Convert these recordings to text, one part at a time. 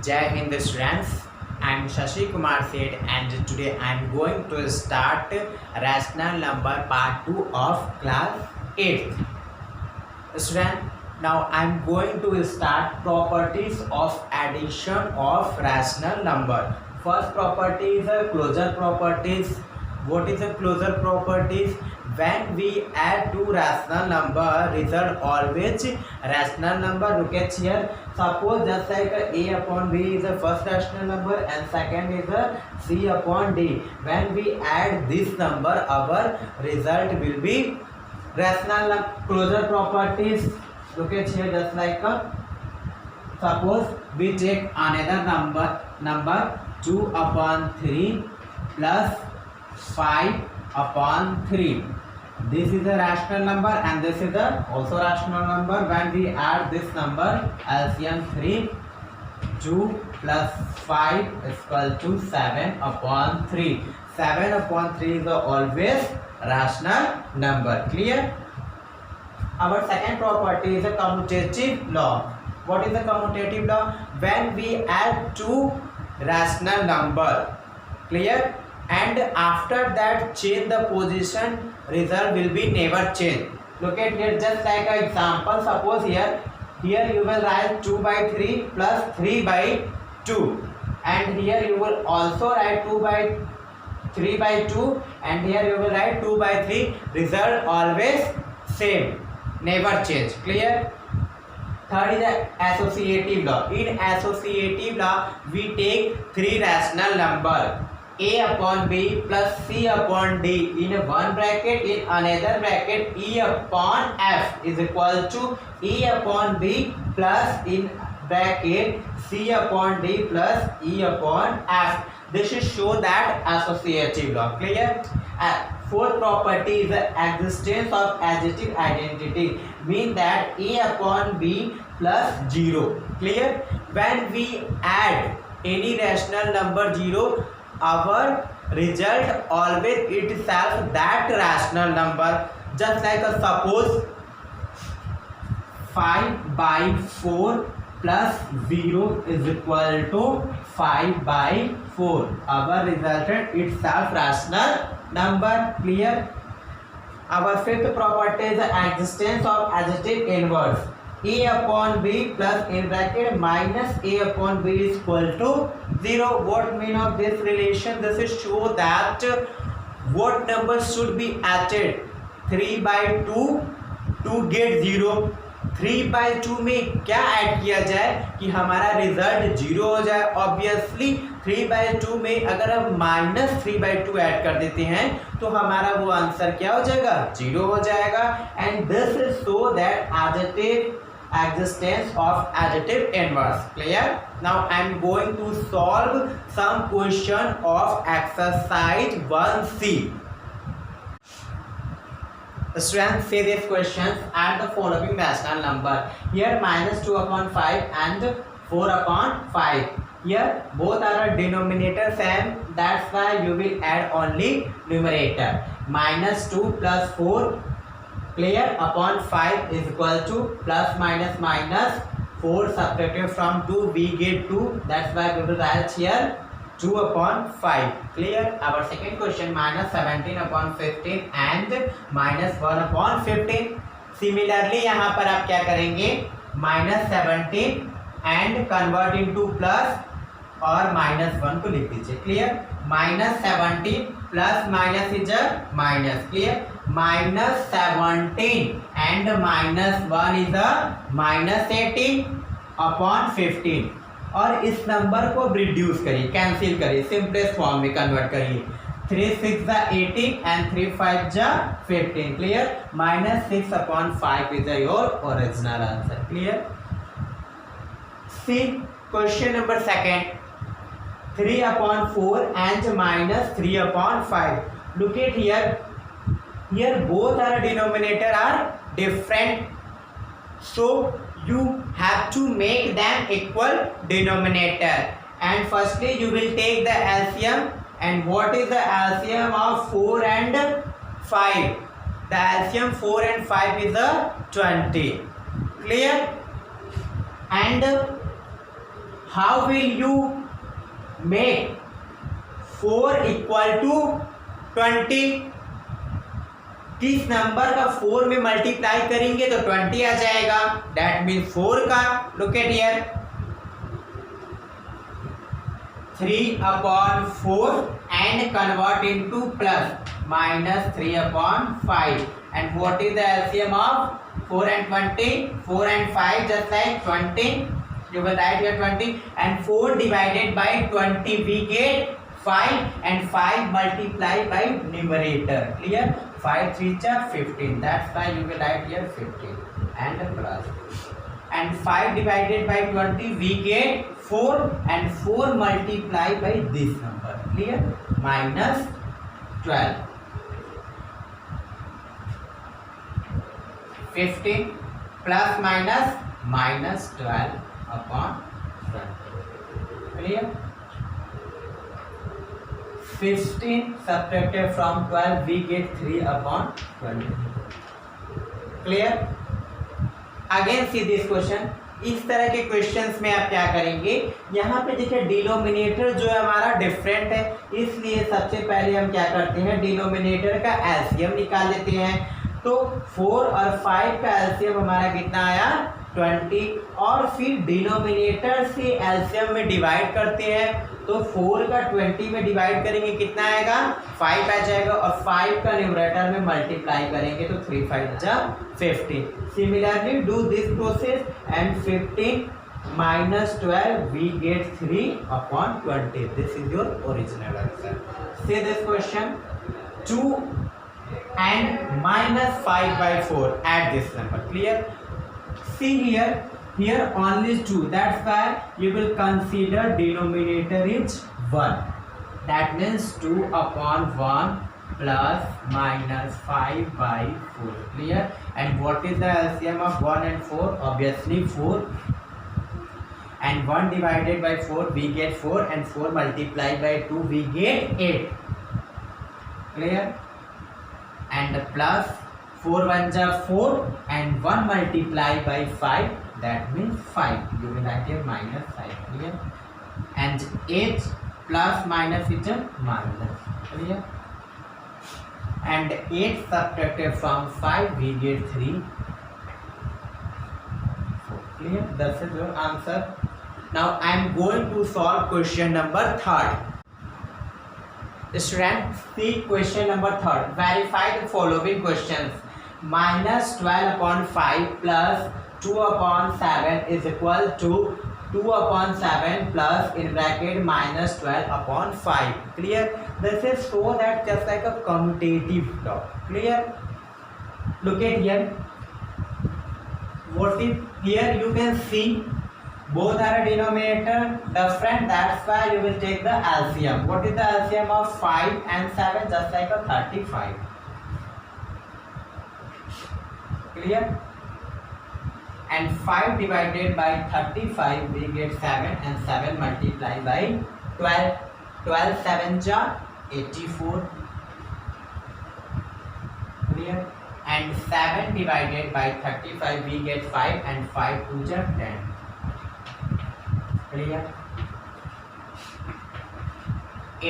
Jai Hind students. I am Shashi Kumar Seth and today I am going to start rational number part 2 of class 8th. Student, now I am going to start properties of addition of rational number. First property is a closure properties. What is a closure properties? When we add two rational number, result always rational number. Look at here. Suppose just like a upon b is the first rational number and second is a c upon d. When we add this number, our result will be rational closure properties. Look at here, just like suppose we take another number 2 upon 3 plus 5 upon 3. This is a rational number and this is a also rational number. When we add this number, LCM 3, 2 plus 5 is equal to 7 upon 3. 7 upon 3 is always rational number. Clear? Our second property is a commutative law. What is the commutative law? When we add two rational number, clear, and after that change the position, result will be never change. Look at here, just like an example. Suppose here you will write 2 by 3 plus 3 by 2, and here you will also write 2 by 3 by 2, and here you will write 2 by 3. Result always same, never change. Clear? Third is the associative law. In associative law, we take three rational number, a upon b plus c upon d in one bracket, in another bracket e upon f is equal to e upon b plus in bracket c upon d plus e upon f. This should show that associative law. Clear? Fourth property is the existence of adjective identity, mean that a upon b plus 0. Clear? When we add any rational number 0, our result always itself that rational number. Just like suppose 5 by 4 plus 0 is equal to 5 by 4. Our resultant itself rational number. Clear? Our fifth property is the existence of adjective inverse. A upon b plus in bracket minus a upon b is equal to 0. What mean of this relation? This is show that what number should be added. 3 by 2 to get 0. 3 by 2 में क्या add किया जाए कि हमारा result 0 हो जाए? Obviously 3 by 2 में अगर हम माइनस 3 by 2 ऐड कर देते हैं तो हमारा वो आंसर क्या हो जाएगा? 0 हो जाएगा. And this is so that adjective existence of adjective inverse. Clear? Now I am going to solve some question of exercise 1C. Students, say these questions. Add the following rational number. Here minus 2 upon 5 and 4 upon 5. Here both are a denominator same. That's why you will add only numerator. Minus 2 plus 4. Clear? Upon 5 is equal to plus minus minus 4 subtracted from 2 we get 2. That's why we will write here 2 upon 5. Clear? Our second question, minus 17 upon 15 and minus 1 upon 15. Similarly यहाँ पर आप क्या करेंगे? minus 17 and convert into plus और minus 1 को लिख दीजिए. Clear? minus 17 plus minus is a minus. Clear? minus 17 and minus 1 is a minus 18 upon 15. और इस नंबर को रिड्यूस करिए, कैंसिल करिए, सिंपलेस्ट फॉर्म में कन्वर्ट करिए. 3 6 18 and 3 5 15. Clear? minus 6 upon 5 is your original answer. Clear? See question number second. 3 upon 4 and minus 3 upon 5. Look at here. Here both are denominator are different, so you have to make them equal denominator. And firstly you will take the LCM. And what is the LCM of 4 and 5? The LCM 4 and 5 is a 20. Clear? And how will you make 4 equal to 20? किस number का 4 में multiply करेंगे तो 20 आ जाएगा, that mean 4 का, look at here, 3/4 and convert into plus minus 3/5. And what is the LCM of 4 and 20? 4 and 5 just like 20. You will write here 20 and 4 divided by 20 we get 5 and 5 multiplied by numerator. Clear? 5 3 are 15. That's why you will write here 15 and plus. And 5 divided by 20 we get 4 and 4 multiplied by this number. Clear? Minus 12. 15 plus minus minus 12 upon 20. Clear? 15 subtracted from 12 we get 3 upon 20. Clear? Again see this question. इस तरह के questions में आप क्या करेंगे, यहाँ पे देखिए डिनोमिनेटर जो है हमारा डिफरेंट है, इसलिए सबसे पहले हम क्या करते हैं, डिनोमिनेटर का एलसीएम निकाल लेते हैं। तो 4 और 5 का एलसीएम हमारा कितना आया, 20, और फिर डिनोमिनेटर से एलसीएम में डिवाइड करते हैं। तो 4 का 20 में डिवाइड करेंगे कितना आएगा, 5 आ जाएगा, और 5 का न्यूमरेटर में मल्टीप्लाई करेंगे तो 3 5 जा 15। Similarly do this process and 15 minus 12 we get 3 upon 20. This is your original answer. Say this question, 2 and minus 5/4, add this number. Clear? See here only 2, that's why you will consider denominator is 1. That means 2 upon 1 plus minus 5/4. Clear? And what is the LCM of 1 and 4? Obviously 4. And 1 divided by 4 we get 4, and 4 multiplied by 2 we get 8. Clear? And plus 4 1 are 4 and 1 multiplied by 5, that means 5. You will write here minus 5. Clear? And 8 plus minus is a minus. Clear? And 8 subtracted from 5 we get 3. Clear? That's your answer. Now I am going to solve question number 3rd. Student, see question number 3rd. Verify the following questions. Minus 12 upon 5 plus 2 upon 7 is equal to 2 upon 7 plus in bracket minus 12 upon 5. Clear? This is so that just like a commutative law. Clear? Look at here. What is here? You can see both are a denominator different, that's why you will take the LCM. What is the LCM of 5 and 7? Just like a 35. Clear? And 5 divided by 35 we get 7, and 7 multiplied by 12. 12 7 ja 84. Clear? And 7 divided by 35 we get 5, and 5 2 ja 10. Clear?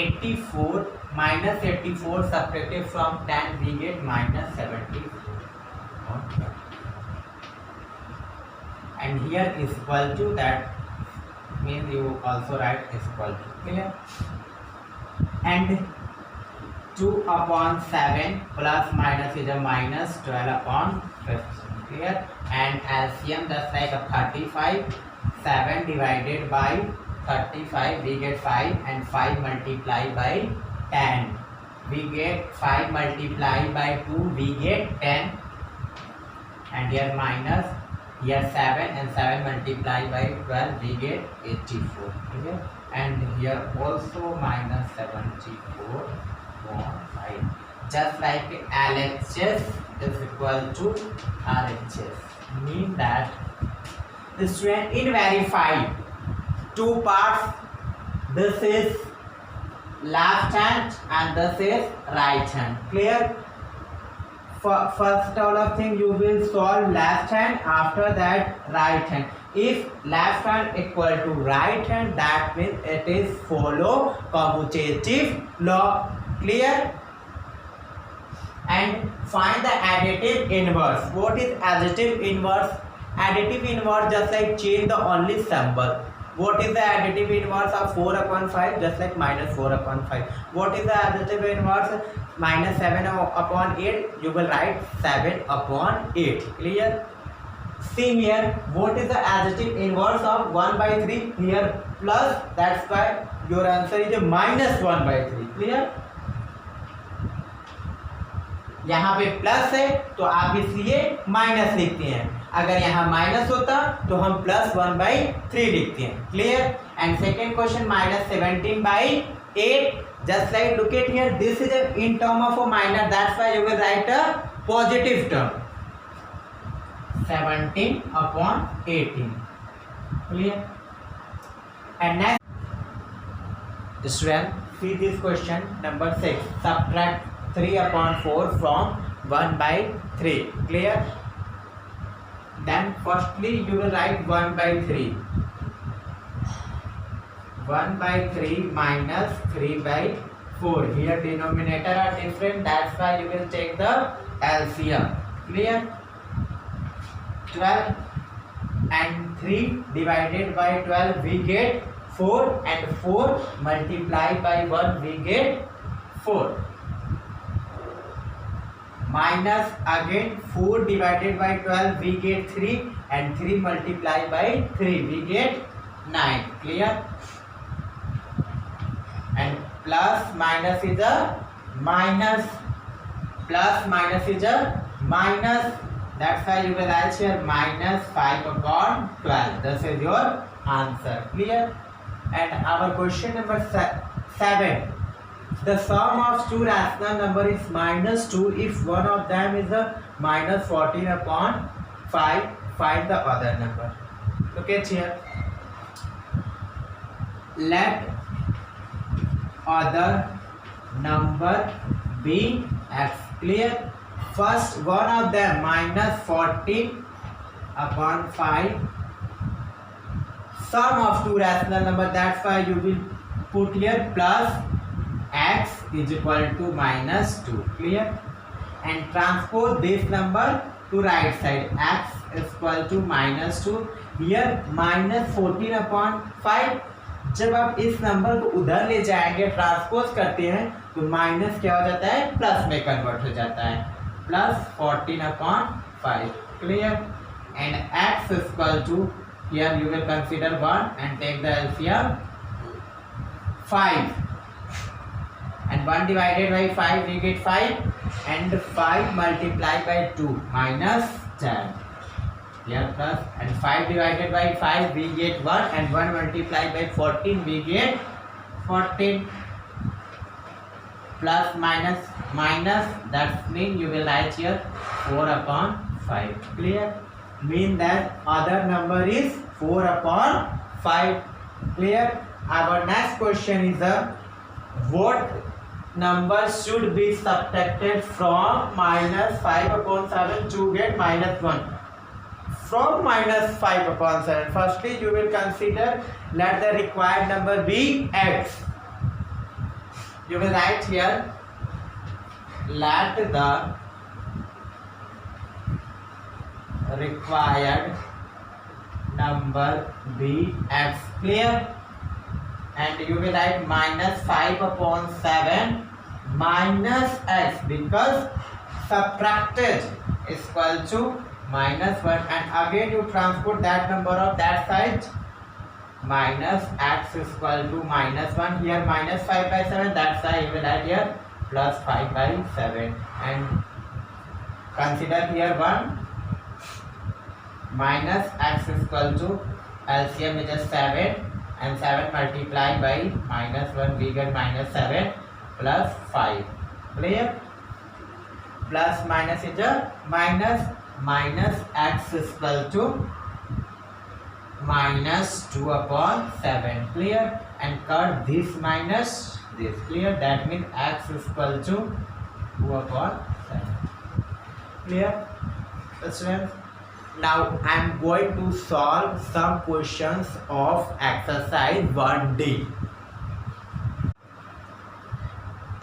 84 minus 84 subtracted from 10 we get minus 74. And here is equal to, that means you also write is equal to. Clear? And 2 upon 7 plus minus is a minus 12 upon 15. Clear? And LCM just like a 35. 7 divided by 35 we get 5, and 5 multiplied by 10 we get 5 multiplied by 2 we get 10, and here minus, here 7, and 7 multiplied by 12 we get 84. Okay? And here also minus 74 more 5. Just like LHS is equal to RHS, mean that the student in verify 2 parts, this is left hand and this is right hand. Clear? first all of thing you will solve left hand, after that right hand. If left hand equal to right hand, that means it is follow commutative law. Clear? And find the additive inverse. What is additive inverse? Additive inverse just like change the only symbol. What is the additive inverse of 4 upon 5? Just like minus 4 upon 5. What is the additive inverse? Minus 7 upon 8. You will write 7 upon 8. Clear? Same here. What is the additive inverse of 1 by 3? Here plus. That's why your answer is a minus 1 by 3. Clear? यहाँ पे plus है तो आप इसलिए minus लिखते हैं. अगर यहाँ माइनस होता तो हम प्लस 1 by 3 लिखते हैं. Clear? And second question minus 17 by 8. Just like look at here, this is a in term of a minor, that's why you will write a positive term. 17 upon 18. Clear? And next, student, see this question number 6. Subtract 3 upon 4 from 1 by 3. Clear? Then firstly you will write 1 by 3. 1 by 3 minus 3 by 4. Here denominator are different, that's why you will take the LCM. Clear? 12 and 3 divided by 12 we get 4, and 4 multiplied by 1 we get 4. Minus again 4 divided by 12 we get 3, and 3 multiplied by 3 we get 9. Clear? And plus minus is a minus. Plus minus is a minus. That's why you will write here minus 5 upon 12. This is your answer. Clear? And our question number 7. The sum of two rational number is minus 2 if one of them is a minus 14 upon 5. Find the other number. Look at here. Let other number be x. Clear? First one of them minus 14 upon 5. Sum of two rational number, that's why you will put here plus x is equal to minus 2. Clear? And transpose this number to right side. X is equal to minus 2. Here minus 14 upon 5. जब आप इस number को उधर ले जाएंगे, transpose करते हैं, तो माइनस क्या हो जाता है, प्लस में कन्वर्ट हो जाता है. Plus 14 upon 5. Clear? And x is equal to, here you will consider 1 and take the LCM 5. And 1 divided by 5 we get 5, and 5 multiplied by 2 minus 10. Here plus, and 5 divided by 5 we get 1, and 1 multiplied by 14 we get 14. Plus minus minus, that means you will write here 4 upon 5. Clear? Mean that other number is 4 upon 5. Clear? Our next question is what number should be subtracted from minus 5 upon 7 to get minus 1. From minus 5 upon 7, firstly you will consider let the required number be x. You will write here let the required number be x. Clear? And you will write minus 5 upon 7 minus x, because subtracted is equal to minus 1, and again you transport that number of that side. Minus x is equal to minus 1. Here minus 5 by 7, that's why you will add here plus 5 by 7, and consider here 1. Minus x is equal to LCM is just 7, and 7 multiplied by minus 1 we get minus 7 plus 5. Clear? Plus minus is a minus. Minus x is equal to minus 2 upon 7. Clear? And cut this minus this. Clear? That means x is equal to 2 upon 7. Clear? Students? Now I am going to solve some questions of exercise 1D.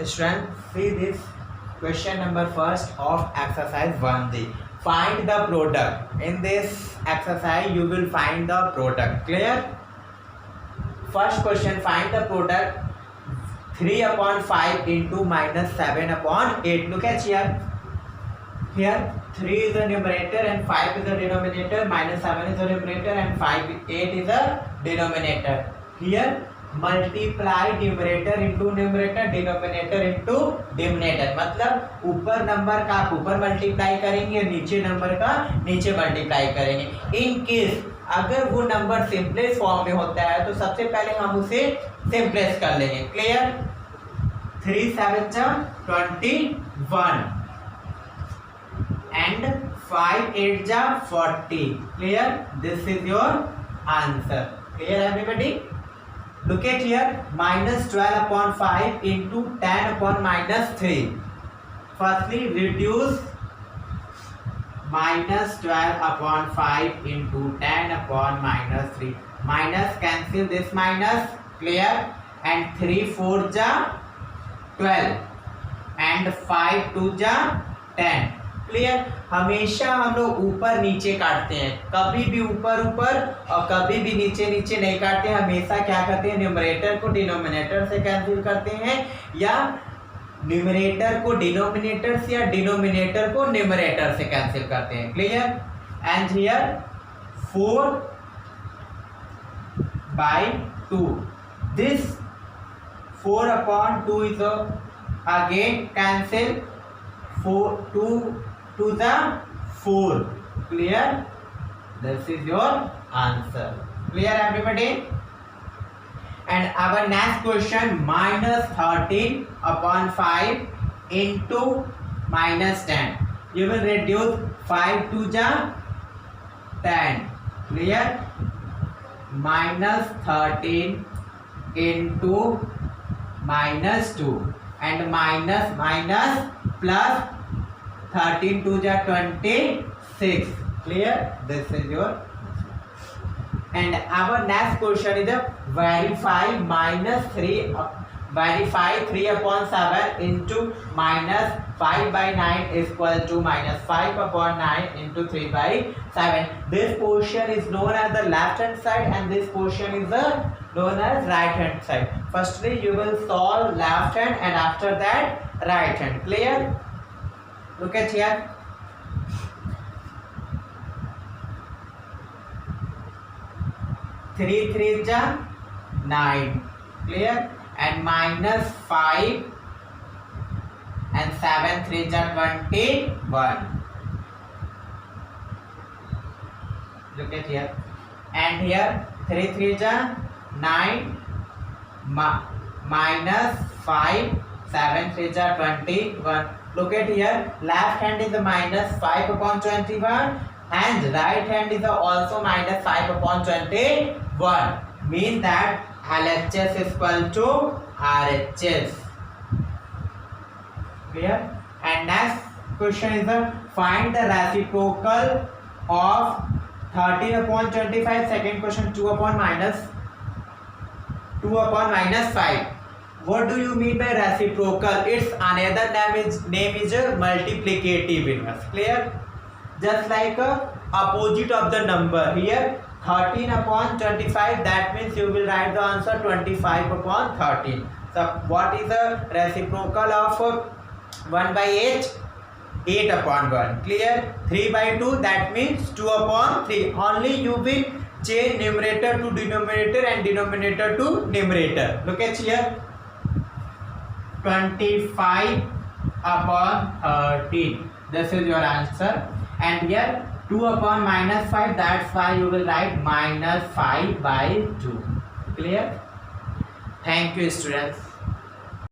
Students, see this question number first of exercise 1D. Find the product. In this exercise you will find the product. Clear? First question, find the product 3 upon 5 into minus 7 upon 8. Look at here. Here 3 is the numerator and 5 is the denominator, minus 7 is the numerator and 8 is the denominator. Here multiply numerator into numerator, denominator into denominator. मतलब ऊपर number का आप ऊपर multiply करेंगे, नीचे number का नीचे multiply करेंगे. इन केस अगर वो नंबर सिंपलेस्ट फॉर्म में होता है तो सबसे पहले हम उसे सिंपलेस्ट कर लेंगे. Clear? 3 7 21 and 5 8 40. Clear? This is your answer. Clear everybody? Look at here, minus 12 upon 5 into 10 upon minus 3. Firstly, reduce minus 12 upon 5 into 10 upon minus 3. Minus cancel this minus. Clear? And 3 4 12 and 5 2 10. Clear? हमेशा हम लोग ऊपर नीचे काटते हैं, कभी भी ऊपर ऊपर और कभी भी नीचे नीचे नहीं काटते हैं. हमेशा क्या करते हैं, न्यूमरेटर को डिनोमिनेटर से कैंसिल करते हैं या न्यूमरेटर को डिनोमिनेटर से या डिनोमिनेटर को न्यूमरेटर से कैंसिल करते हैं. Clear? And here 4 by 2. This 4 upon 2 is again cancel. 4 2 to the 4. Clear? This is your answer. Clear everybody? And our next question, minus 13 upon 5 into minus 10. You will reduce 5 to the 10. Clear? Minus 13 into minus 2 and minus minus plus 13 to the 26. Clear? This is your. And our next question is verify minus 3 verify 3 upon 7 into minus 5 by 9 is equal to minus 5 upon 9 into 3 by 7. This portion is known as the left hand side and this portion is known as right hand side. Firstly you will solve left hand and after that right hand. Clear? Look at here. Three 3 9. Clear? And minus 5 and 7 3 21. Look at here. And here 3 3 9 minus 5 7 3 21. Look at here, left hand is a minus 5 upon 21 and right hand is also minus 5 upon 21. Means that LHS is equal to RHS. Clear? And next question is find the reciprocal of 13 upon 25. Second question 2 upon minus 5. What do you mean by reciprocal? Its another name is multiplicative inverse. Clear? Just like opposite of the number. Here 13 upon 25, that means you will write the answer 25 upon 13. So what is the reciprocal of 1 by 8? 8 upon 1. Clear? 3 by 2, that means 2 upon 3. Only you will change numerator to denominator and denominator to numerator. Look at here. 25 upon 13. This is your answer. And here 2 upon minus 5, that's why you will write minus 5 by 2. Clear? Thank you, students.